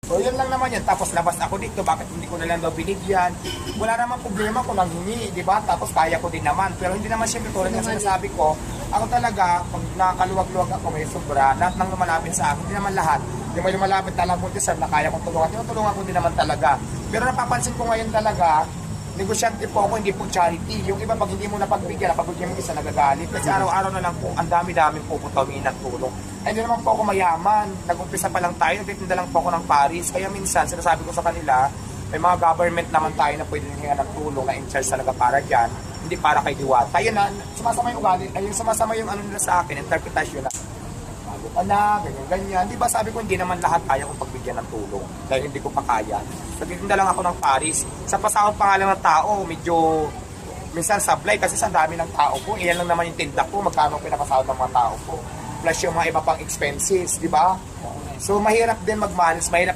So yun lang naman yan. Tapos labas ako dito, bakit hindi ko na lang daw binigyan? Wala naman problema kung nanghingi, di ba? Tapos kaya ko din naman. Pero hindi naman siyempre tulad ng sinasabi ko, ako talaga, pag nakakaluwag-luwag ako may sobra, lahat ng lumalapit sa akin, hindi naman lahat. Yung may lumalapit talaga mo, sir, na kaya kong tulungan. Tinutulungan ko din naman talaga. Pero napapansin ko ngayon talaga, negosyante po ako, hindi po charity. Yung iba, pag hindi mo napagbigyan, napagbigyan mo isa, nagagalit. Kasi araw-araw na lang po, ang dami-dami po po humingi ng tulong. Ay, hindi naman po ako mayaman. Nag-umpisa pa lang tayo, nagtitinda lang po ako ng Paris. Kaya minsan, sinasabi ko sa kanila, may mga government naman tayo na pwede hinga ng tulong na in charge talaga para dyan. Hindi para kay Diwata. Ayun na, sumasama yung ugali, ayun, sumasama yung ano nila sa akin, interpretasyon na bago ka na, ganyan-ganyan. Di ba sabi ko, hindi naman lahat kaya kong pagbigyan ng tulong dahil hindi ko pa kaya. Nagtitinda lang ako ng Paris. Sa pasahod pa nga lang ng tao, medyo minsan sablay kasi sa dami ng tao ko. Iyan lang naman yung tinda ko, magkano pinapasahod ng mga tao ko. Plus yung mga iba pang expenses, di ba? So mahirap din mag-manage, mahirap din